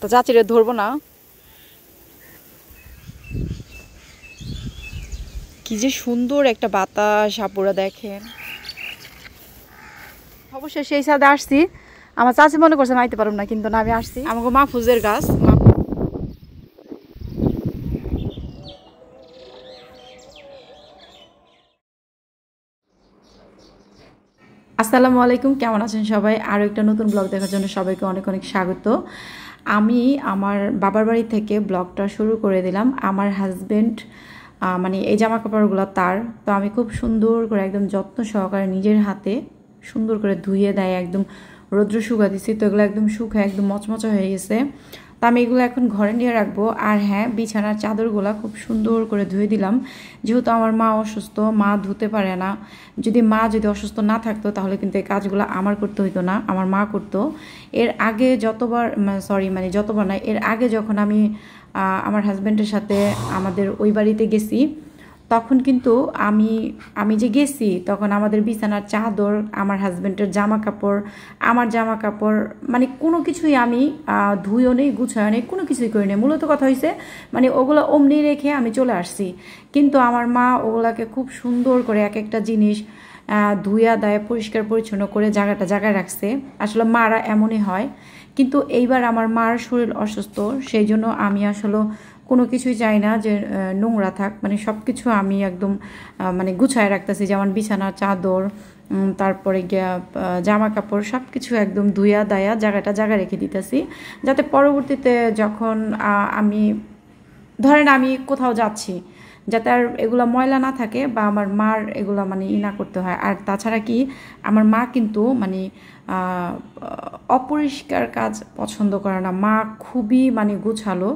তো চাচিরে ধরবো না। কি যে সুন্দর একটা বাতাস আপুরা দেখেন। অবশ্যই সেই সাথে আসছি, আমার চাচি মনে করছে নাইতে পারব না, কিন্তু না আমি আসছি। আমাকে মাহফুজের গাছ। আসসালামু আলাইকুম, কেমন আছেন সবাই? আরও একটা নতুন ব্লগ দেখার জন্য সবাইকে অনেক অনেক স্বাগত। আমি আমার বাবার বাড়ি থেকে ব্লগটা শুরু করে দিলাম। আমার হাজব্যান্ড মানে এই জামা কাপড়গুলো তার, তো আমি খুব সুন্দর করে একদম যত্ন সহকারে নিজের হাতে সুন্দর করে ধুয়ে দেয়, একদম রৌদ্র শুকা দিচ্ছি, তো এগুলো একদম শুকায় একদম মচমচা হয়ে গেছে। তো আমি এগুলো এখন ঘরে নিয়ে রাখবো। আর হ্যাঁ, বিছানার চাদরগুলো খুব সুন্দর করে ধুয়ে দিলাম, যেহেতু আমার মা অসুস্থ, মা ধুতে পারে না। যদি অসুস্থ না থাকতো তাহলে কিন্তু এই কাজগুলো আমার করতে হইতো না, আমার মা করতো। এর আগে যতবার না, এর আগে যখন আমি আমার হাজব্যান্ডের সাথে আমাদের ওই বাড়িতে গেছি, তখন কিন্তু আমি যে গেছি তখন আমাদের বিছানার চাদর, আমার হাজব্যান্ডের জামা কাপড়, আমার জামা কাপড়, মানে কোনো কিছুই আমি ধুইও নেই, গুছাইও নেই, কোনো কিছুই করি নেই। মূলত কথা হয়েছে মানে ওগুলো অমনি রেখে আমি চলে আসছি। কিন্তু আমার মা ওগুলাকে খুব সুন্দর করে এক একটা জিনিস ধুইয়া দেয়, পরিষ্কার পরিচ্ছন্ন করে জায়গায় রাখছে। আসলে মারা এমনই হয়। কিন্তু এইবার আমার মার শরীর অসুস্থ, সেই জন্য আমি আসলে কোনো কিছুই চাই না যে নোংরা থাক, মানে সব কিছু আমি একদম মানে গুছায় রাখতেছি, যেমন বিছানা চাদর, তারপরে গিয়া জামা কাপড় সব কিছু একদম ধুইয়া দায়া জায়গায় রেখে দিতেছি, যাতে পরবর্তীতে যখন আমি কোথাও যাচ্ছি, যাতে আর এগুলো ময়লা না থাকে বা আমার মার এগুলো মানে না করতে হয়। আর তাছাড়া কি, আমার মা কিন্তু মানে অপরিষ্কার কাজ পছন্দ করে না। মা খুবই মানে গুছালো,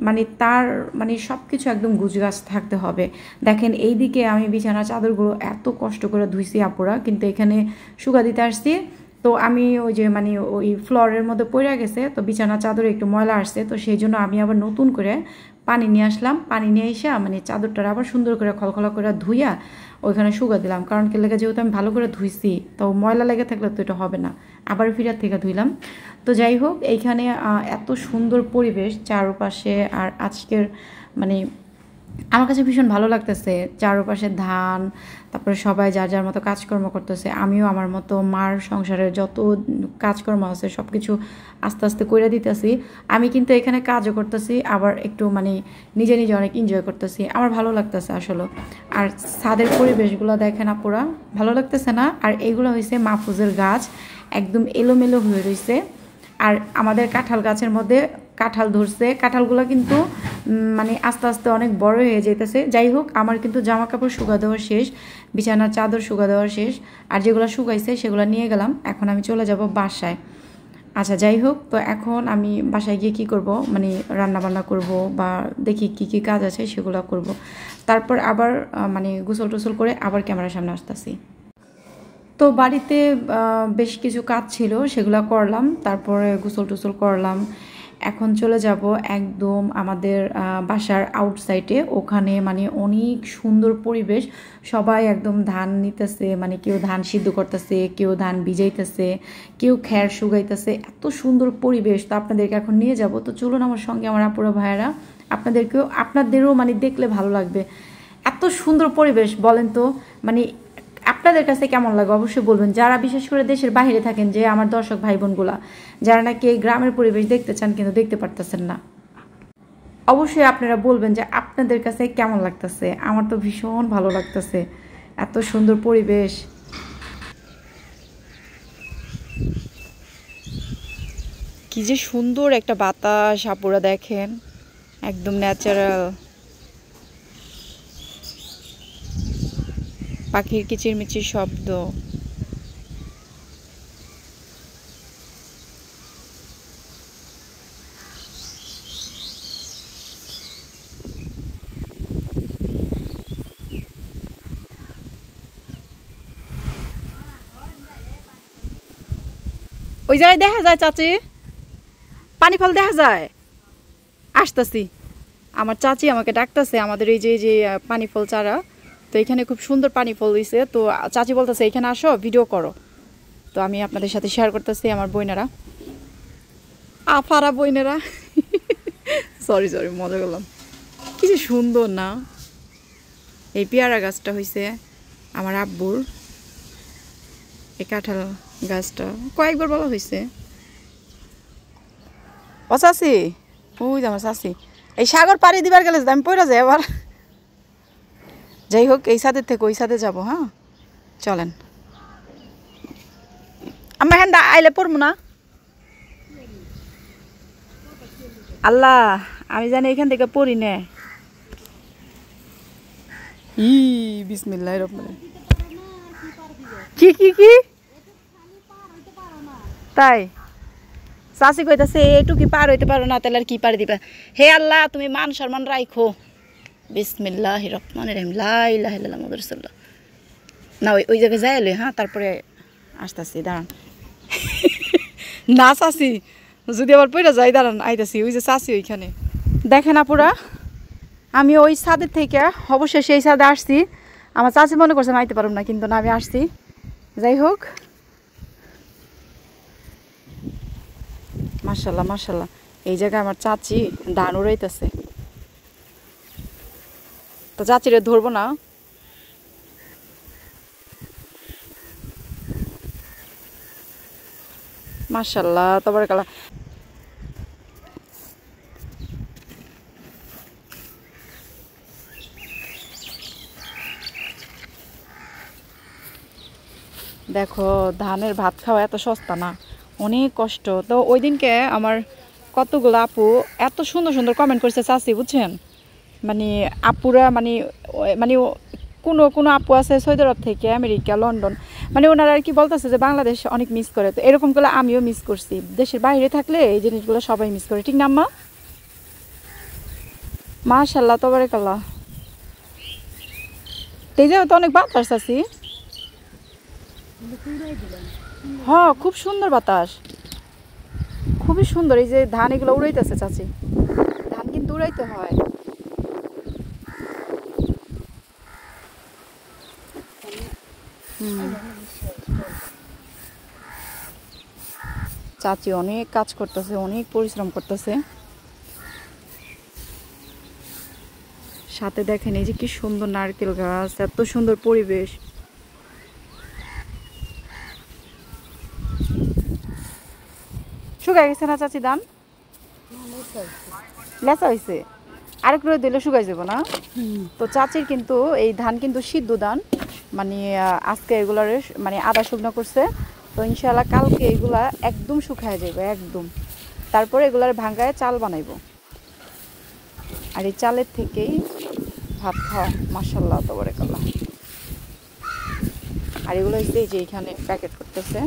মানে তার মানে সব কিছু একদম গুছগাছ থাকতে হবে। দেখেন এইদিকে আমি বিছানার চাদরগুলো এত কষ্ট করে ধুইছি আপুরা, কিন্তু এখানে শুকা দিতে আসছি, তো আমি ওই যে মানে ওই ফ্লোরের মধ্যে পড়ে গেছে, তো বিছানার চাদরে একটু ময়লা আসছে, তো সেই জন্য আমি আবার নতুন করে পানি নিয়ে আসলাম। পানি নিয়ে এসে মানে চাদরটা আবার সুন্দর করে খলখলা করে ধুইয়া ওইখানে শুকা দিলাম, কারণ কি লেগে যেহেতু আমি ভালো করে ধুইছি, তো ময়লা লেগে থাকলে তো এটা হবে না। আবার ফিরার থেকে ধুইলাম। তো যাই হোক, এইখানে এত সুন্দর পরিবেশ চারপাশে, আর আজকের মানে আমার কাছে ভীষণ ভালো লাগতেছে। চারপাশে ধান, তারপরে সবাই যার যার মতো কাজকর্ম করতেছে, আমিও আমার মতো মার সংসারের যত কাজকর্ম আছে সব কিছু আস্তে আস্তে করে দিতেছি। আমি কিন্তু এখানে কাজও করতেছি, আবার একটু মানে নিজে নিজে অনেক এনজয় করতেছি, আমার ভালো লাগতেছে আসলে। আর ছাদের পরিবেশগুলো দেখেন আপুরা, ভালো লাগতেছে না? আর এইগুলো হয়েছে মাহফুজের গাছ, একদম এলোমেলো হয়ে রয়েছে। আর আমাদের কাঁঠাল গাছের মধ্যে কাঁঠাল ধরছে, কাঁঠালগুলো কিন্তু মানে আস্তে আস্তে অনেক বড় হয়ে যেতেছে। যাই হোক, আমার কিন্তু জামা কাপড় শুকা দেওয়া শেষ, বিছানার চাদর শুকা দেওয়া শেষ, আর যেগুলো শুকাইছে সেগুলো নিয়ে গেলাম। এখন আমি চলে যাব বাসায়। আচ্ছা যাই হোক, তো এখন আমি বাসায় গিয়ে কি করব, মানে রান্না বান্না করব বা দেখি কি কি কাজ আছে সেগুলো করব। তারপর আবার মানে গোসল টোসল করে আবার ক্যামেরার সামনে আসতেছি। তো বাড়িতে বেশ কিছু কাজ ছিল, সেগুলো করলাম, তারপরে গোসল টোসল করলাম। এখন চলে যাব একদম আমাদের বাসার আউটসাইডে, ওখানে মানে অনেক সুন্দর পরিবেশ। সবাই একদম ধান নিতেছে, মানে কেউ ধান সিদ্ধ করতেছে, কেউ ধান ভিজাইতেছে, কেউ খ্যার শুকাইতেছে, এত সুন্দর পরিবেশ। তো আপনাদেরকে এখন নিয়ে যাব, তো চলুন আমার সঙ্গে আমার আপুরা ভাইয়েরা, আপনাদেরও মানে দেখলে ভালো লাগবে। এত সুন্দর পরিবেশ, বলেন তো মানে আপনাদের কাছে কেমন লাগে অবশ্যই বলবেন, যারা বিশেষ করে দেশের বাইরে থাকেন, যে আমার দর্শক ভাই বোনগুলা, যারা নাকি এই গ্রামের পরিবেশ দেখতে চান কিন্তু দেখতে পারতেছেন না, অবশ্যই আপনারা বলবেন যে আপনাদের কাছে কেমন লাগতেছে। আমার তো ভীষণ ভালো লাগতেছে, এত সুন্দর পরিবেশ। কি যে সুন্দর একটা বাতাস আপুরা দেখেন, একদম ন্যাচারাল। পাখির কিচিরমিচির শব্দ। ওই জায়গায় দেখা যায় চাচি, পানি ফল দেখা যায়। আসতেছি, আমার চাচি আমাকে ডাকতেছে, আমাদের এই যে যে পানি ফল চারা, তো এখানে খুব সুন্দর পানি ফল দিছে। তো চাচি বলতেছে এখানে আসো ভিডিও করো, তো আমি আপনাদের সাথে শেয়ার করতেছি। আমার বইনেরা, আফারা বইনেরা সরি সরি মজা করলাম। কি যে সুন্দর না এই পেয়ারা গাছটা হয়েছে আমার আব্বুর। এই কাঁঠাল গাছটা কয়েকবার বলা হয়েছে। ও চাষি, ওই যে আমার চাষি এই সাগর পাড়ি দিবার গেলে আমি পড়া যাই আবার। যাই হোক এই ছাদের থেকে ওই ছাদে যাবো। হ্যাঁ চলেন। আমরা হ্যাঁ আইলে পড়বো না। আল্লাহ আমি জানি এখান থেকে পড়ি নে। ই বিসমিল্লাহির রহমানির কি কি কি তাই চাষি কইতাছে একটু কি পার হইতে পারো না তাহলে আর কি পারি দিবা। হে আল্লাহ তুমি মান সম্মান রাখো। বিসমিল্লাহির রহমানির রহিম লা ইলাহা ইল্লাল্লাহ মুহাম্মাদুর রাসূলুল্লাহ। না ওই জায়গায় যাই এলে। হ্যাঁ তারপরে আসতেছি দাঁড়ান। না চাষি যদি আবার পড়া যাই দাঁড়ান আইতাছি। ওই যে চাষি ওইখানে দেখেন আপুরা আমি ওই ছাদের থেকে অবশ্যই সেই ছাদে আসছি। আমার চাচি মনে করছে আমি আইতে পারব না কিন্তু না আমি আসছি। যাই হোক মাশাল্লাহ মাশাল্লাহ এই জায়গায় আমার চাচি ধান উড়াইতেছে। তো চাচিরে ধরবো না। মাশাল্লাহ তাবারাকাল্লাহ। দেখো ধানের ভাত খাওয়া এত সস্তা না, অনেক কষ্ট। তো ওই দিনকে আমার কতগুলো আপু এত সুন্দর সুন্দর কমেন্ট করছে চাচি বুঝছেন। মানে আপুরা মানে মানে কোনো কোনো আপু আছে সৌদি আরব থেকে আমেরিকা লন্ডন, মানে ওনারা আর কি বলতেছে যে বাংলাদেশ অনেক মিস করে। তো এরকম করে আমিও মিস করছি। দেশের বাইরে থাকলে এই জিনিসগুলো সবাই মিস করে, ঠিক না আম্মা? মাশাল্লাহ তাবারাকাল্লাহ। এই জায়গা তো অনেক বাতাস আছি। হ্যাঁ খুব সুন্দর বাতাস, খুবই সুন্দর। এই যে ধান এগুলো উড়াইতেছে চাচি, ধান কিন্তু উড়াইতে হয়। চাচি অনেক কাজ করতেছে, অনেক পরিশ্রম করতেছে। সাথে দেখেন এই যে কি সুন্দর নারকেল গাছ, এত সুন্দর পরিবেশ। শুকাই গেছে না চাচি ধান? লেচা হয়েছে, আরেক রোদ দিলে শুকাই যাব না। তো চাচির কিন্তু এই ধান কিন্তু সিদ্ধ ধান, মানে আজকে এগুলার মানে আদা শুকনো করছে। তো ইনশাল্লাহ কালকে এগুলা একদম শুকায় যাবে একদম। তারপরে এগুলার ভাঙ্গায় চাল বানাইব, আর এই চালের থেকেই ভাত খাওয়া। মাশাল্লাহ তাবারাকাল্লাহ। আর এগুলো হচ্ছে এই যে এখানে প্যাকেট করতেছে।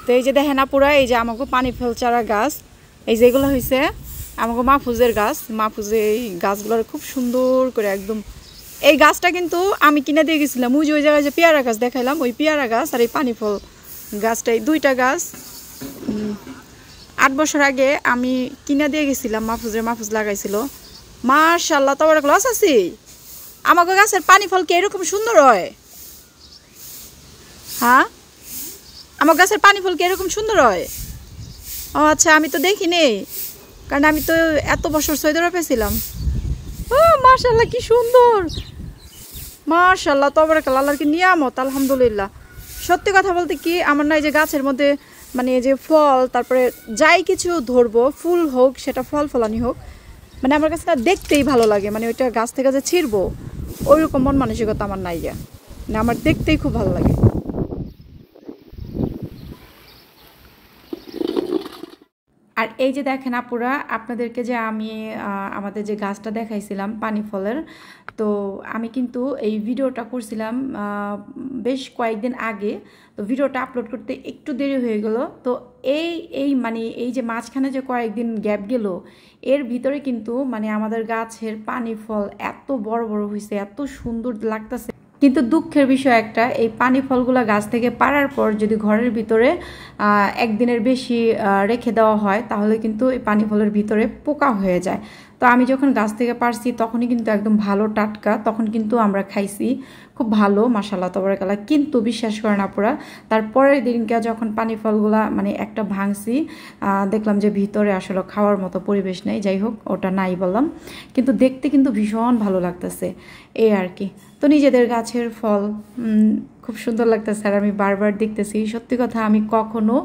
তো এই যে দেখেন আপুরা এই যে আমাকে পানি ফল চারা গাছ, এই যে এগুলো হয়েছে আমাকে মাহফুজের গাছ। মাহফুজে এই গাছগুলোর খুব সুন্দর করে একদম। এই গাছটা কিন্তু আমি কিনে দিয়ে গেছিলাম। ওই যে ওই জায়গায় যে পেয়ারা গাছ দেখাইলাম, ওই পেয়ারা গাছ আর এই পানি ফল গাছটা, এই দুইটা গাছ 8 বছর আগে আমি কিনে দিয়ে গেছিলাম। মাহফুজ লাগাইছিল। মাশাআল্লাহ তাবারাকাল্লাহ। চাচি আমাকে গাছের পানি ফল কি এরকম সুন্দর হয়? হ্যাঁ আমার গাছের পানি ফল কি এরকম সুন্দর হয়? ও আচ্ছা আমি তো দেখিনি, কারণ আমি তো এত বছর সৌদি আরবে ছিলাম। ও মাশাআল্লাহ কি সুন্দর। মাশাআল্লাহ তাবারাকাল্লাহ, আল্লাহর কি নিয়ামত আলহামদুলিল্লাহ। সত্যি কথা বলতে কি আমার না এই যে গাছের মধ্যে মানে এই যে ফল, তারপরে যাই কিছু ধরবো, ফুল হোক সেটা ফল ফলানি হোক, মানে আমার কাছে না দেখতেই ভালো লাগে। মানে ওইটা গাছ থেকে যে ছিঁড়বো ওইরকম মন মানসিকতা আমার নাই। না আমার দেখতেই খুব ভালো লাগে। আর এই যে দেখেন আপুরা আপনাদেরকে যে আমি আমাদের যে গাছটা দেখাইছিলাম পানি ফলের, তো আমি কিন্তু এই ভিডিওটা করছিলাম বেশ কয়েকদিন আগে। তো ভিডিওটা আপলোড করতে একটু দেরি হয়ে গেল। তো এই মানে এই যে মাঝখানে যে কয়েকদিন গ্যাপ গেল, এর ভিতরে কিন্তু মানে আমাদের গাছের পানি ফল এত বড় বড় হয়েছে, এত সুন্দর লাগতেছে। কিন্তু দুঃখের বিষয় একটা, এই পানি ফলগুলো গাছ থেকে পাড়ার পর যদি ঘরের ভিতরে একদিনের বেশি রেখে দেওয়া হয় তাহলে কিন্তু এই পানি ফলের ভিতরে পোকা হয়ে যায়। তো আমি যখন গাছ থেকে পারছি তখনই কিন্তু একদম ভালো টাটকা, তখন কিন্তু আমরা খাইছি, খুব ভালো মাশাআল্লাহ তাবারাকাল্লাহ। কিন্তু বিশ্বাস করেন আপুরা, তারপরের দিনকে যখন পানি ফলগুলা মানে একটা ভাঙছি, দেখলাম যে ভিতরে আসলে খাওয়ার মতো পরিবেশ নেই। যাই হোক, ওটা নাই বললাম, কিন্তু দেখতে কিন্তু ভীষণ ভালো লাগতেছে এই আর কি। তো নিজেদের গাছের ফল খুব সুন্দর লাগতেছে, আর আমি বারবার দেখতেছি। সত্যি কথা, আমি কখনো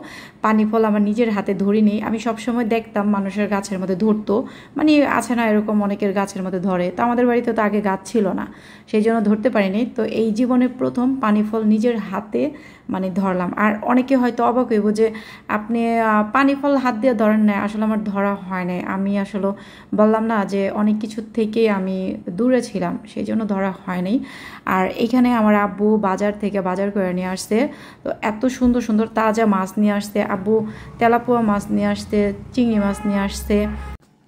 পানি ফল আমার নিজের হাতে ধরিনি। আমি সবসময় দেখতাম মানুষের গাছের মধ্যে ধরতো, মানে আছে না এরকম অনেকের গাছের মধ্যে ধরে, তো আমাদের বাড়িতে তো আগে গাছ ছিল না, সেই জন্য ধরতে পারিনি। তো এই জীবনে প্রথম পানি ফল নিজের হাতে মানে ধরলাম। আর অনেকে হয়তো অবাক হইব যে আপনি পানি ফল হাত দিয়ে ধরেন না, আসলে আমার ধরা হয় নাই। আমি আসলে বললাম না যে অনেক কিছু থেকে আমি দূরে ছিলাম, সেই জন্য ধরা হয়নি। আর এখানে আমার আব্বু বাজার থেকে বাজার করে নিয়ে আসছে, তো এত সুন্দর সুন্দর তাজা মাছ নিয়ে আসছে আব্বু। তেলাপোয়া মাছ নিয়ে আসছে, চিংড়ি মাছ নিয়ে আসছে।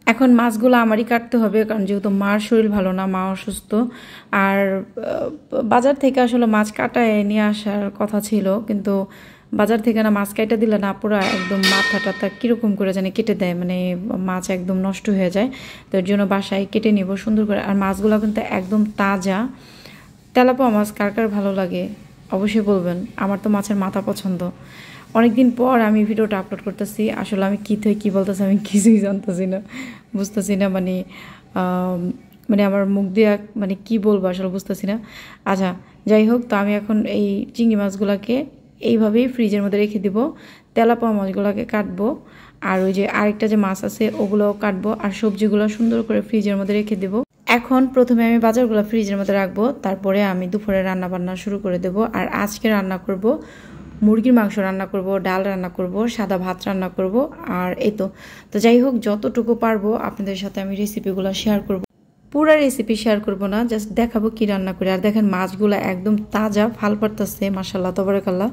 এখন মাছগুলো আমারই কাটতে হবে, কারণ যেহেতু মার শরীর ভালো না, মা অসুস্থ। আর বাজার থেকে আসলে মাছ কাটায় নিয়ে আসার কথা ছিল, কিন্তু বাজার থেকে না মাছ কেটে দিলে না পুরো একদম মাথা টাথা কীরকম করে জানি কেটে দেয়, মানে মাছ একদম নষ্ট হয়ে যায়। তো এর জন্য বাসায় কেটে নিব সুন্দর করে। আর মাছগুলো কিন্তু একদম তাজা। তেলাপোয়া মাছ কার কার ভালো লাগে অবশ্যই বলবেন। আমার তো মাছের মাথা পছন্দ। অনেকদিন পর আমি ভিডিওটা আপলোড করতেছি, আসলে আমি কী থেকে কী বলতেছি আমি কিছুই জানতেছি না, বুঝতেছি না, মানে মানে আমার মুখ দিয়ে মানে কি বলবো আসলে বুঝতেছি না। আচ্ছা যাই হোক, তো আমি এখন এই চিংড়ি মাছগুলোকে এইভাবেই ফ্রিজের মধ্যে রেখে দিব, তেলাপোয়া মাছগুলোকে কাটবো, আর ওই যে আরেকটা যে মাছ আছে ওগুলোও কাটবো, আর সবজিগুলো সুন্দর করে ফ্রিজের মধ্যে রেখে দেবো। এখন প্রথমে আমি বাজারগুলো ফ্রিজের মধ্যে রাখবো, তারপরে আমি দুপুরে রান্না বান্না শুরু করে দেবো। আর আজকে রান্না করব মুরগির মাংস রান্না করব, ডাল রান্না করব, সাদা ভাত রান্না করব, আর এই তো যাই হোক, যতটুকু পারবো আপনাদের সাথে আমি রেসিপিগুলো শেয়ার করব। পুরো রেসিপি শেয়ার করব না, জাস্ট দেখাবো কি রান্না করি। আর দেখেন মাছগুলো একদম তাজা, ফাল পারতেছে মাশাআল্লাহ তাবারাকাল্লাহ।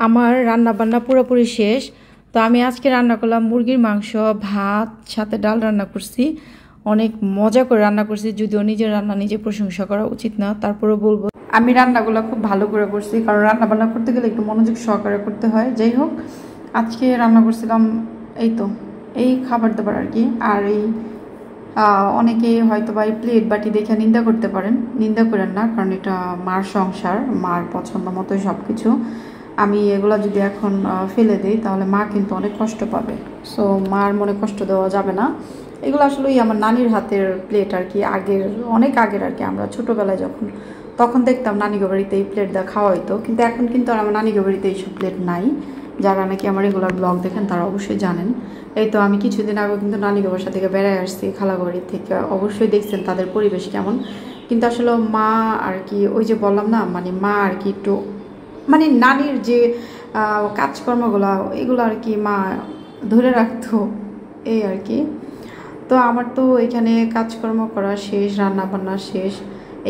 আমার রান্না বান্না পুরোপুরি শেষ। তো আমি আজকে রান্না করলাম মুরগির মাংস, ভাত, সাথে ডাল রান্না করছি। অনেক মজা করে রান্না করছি, যদিও নিজের রান্না নিজে প্রশংসা করা উচিত না, তারপরে বলবো আমি রান্নাগুলো খুব ভালো করে করছি, কারণ রান্না বান্না করতে গেলে একটু মনোযোগ সহকারে করতে হয়। যাই হোক, আজকে রান্না করছিলাম এই খাবার দাবার আর কি। আর এই অনেকে হয়তো বা এই প্লেট বাটি দেখে নিন্দা করতে পারেন, নিন্দা করেন না, কারণ এটা মার সংসার, মার পছন্দ মতোই সব কিছু। আমি এগুলো যদি এখন ফেলে দিই তাহলে মা কিন্তু অনেক কষ্ট পাবে, সো মার মনে কষ্ট দেওয়া যাবে না। এগুলো আসলেই আমার নানির হাতের প্লেট আর কি, অনেক আগের আর কি। আমরা ছোটোবেলায় তখন দেখতাম নানিগো বাড়িতে এই প্লেট দেওয়া খাওয়া হইতো, কিন্তু এখন কিন্তু আর আমার নানিগো বাড়িতে এইসব প্লেট নাই। যারা নাকি আমার রেগুলার ব্লগ দেখেন তারা অবশ্যই জানেন। এই তো আমি কিছুদিন আগে কিন্তু নানিগো বাসা থেকে বেড়ায় আসছি, খালাবাড়ি থেকে, অবশ্যই দেখছেন তাদের পরিবেশ কেমন। কিন্তু আসলে মা আর কি, ওই যে বললাম না, মানে মা আর কি একটু মানে নানির যে কাজকর্মগুলো এগুলো আর কি মা ধরে রাখতো, এই আর কি। তো আমার তো এখানে কাজকর্ম করা শেষ, রান্না বান্না শেষ।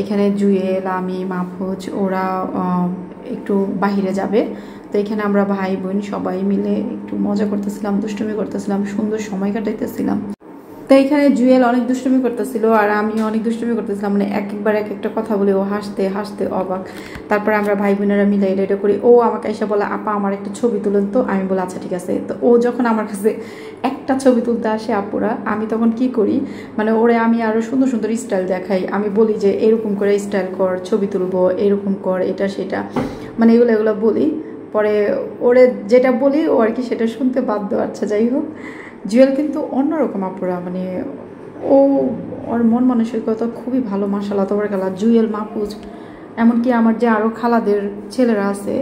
এখানে জুয়েল, আমি, মাহফুজ ওরা একটু বাহিরে যাবে, তো এখানে আমরা ভাই বোন সবাই মিলে একটু মজা করতেছিলাম, দুষ্টুমি করতেছিলাম, সুন্দর সময় কাটাইতেছিলাম। তো এখানে জুয়েল অনেক দুষ্টুমি করতেছিল আর আমি অনেক দুষ্টুমি করতেছিলাম, মানে একবার এক একটা কথা বলে ও হাসতে হাসতে অবাক। তারপরে আমরা ভাই বোনেরা মিলে এটা করি। ও আমাকে এসে বলে আপা আমার একটা ছবি তুলেন, তো আমি বলি আচ্ছা ঠিক আছে। তো ও যখন আমার কাছে একটা ছবি তুলতে আসে আপুরা, আমি তখন কি করি, মানে ওরে আমি আরও সুন্দর সুন্দর স্টাইল দেখাই। আমি বলি যে এরকম করে স্টাইল কর, ছবি তুলবো, এরকম কর, এটা সেটা, মানে এগুলো বলি। পরে ওরে যেটা বলি ও আর কি সেটা শুনতে বাধ্য। আচ্ছা যাই হোক, জুয়েল কিন্তু অন্যরকম আপুরা, মানে ও ওর মন মানসিকতা খুবই ভালো, মাশাআল্লাহ তাবারাকাল্লাহ। জুয়েল, মাহফুজ, এমনকি আমার যে আরও খালাদের ছেলেরা আছে,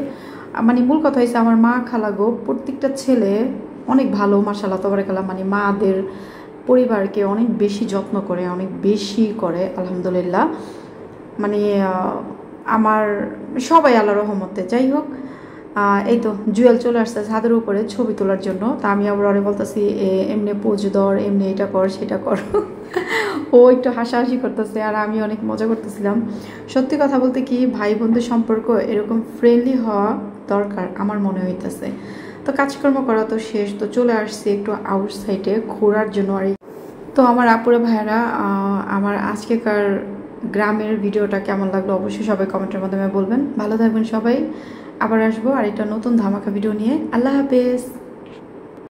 মানে মূল কথা হয়েছে আমার মা খালাগো প্রত্যেকটা ছেলে অনেক ভালো, মাশাআল্লাহ তাবারাকাল্লাহ। মানে মাদের পরিবারকে অনেক বেশি যত্ন করে, অনেক বেশি করে আলহামদুলিল্লাহ। মানে আমার সবাই আল্লাহ রহমতে। যাই হোক, এই তো জুয়েল চলে আসছে ছাদের উপরে ছবি তোলার জন্য। তা আমি আবার ওরে বলতেছি এমনি পোজ ধর, এমনি এটা কর সেটা কর। ও একটু হাসাহাসি করতেছে আর আমি অনেক মজা করতেছিলাম। সত্যি কথা বলতে কি, ভাই বোনদের সম্পর্ক এরকম ফ্রেন্ডলি হওয়া দরকার আমার মনে হইতেছে। তো কাজকর্ম করা তো শেষ, তো চলে আসছি একটু আউটসাইডে ঘোরার জন্য। আর তো আমার আপুরে ভাইয়ারা, আমার আজকেকার গ্রামের ভিডিওটা কেমন লাগলো অবশ্যই সবাই কমেন্টের মাধ্যমে বলবেন। ভালো থাকবেন সবাই, আবার আসবো আর একটা নতুন ধামাকা ভিডিও নিয়ে। আল্লাহ হাফেজ।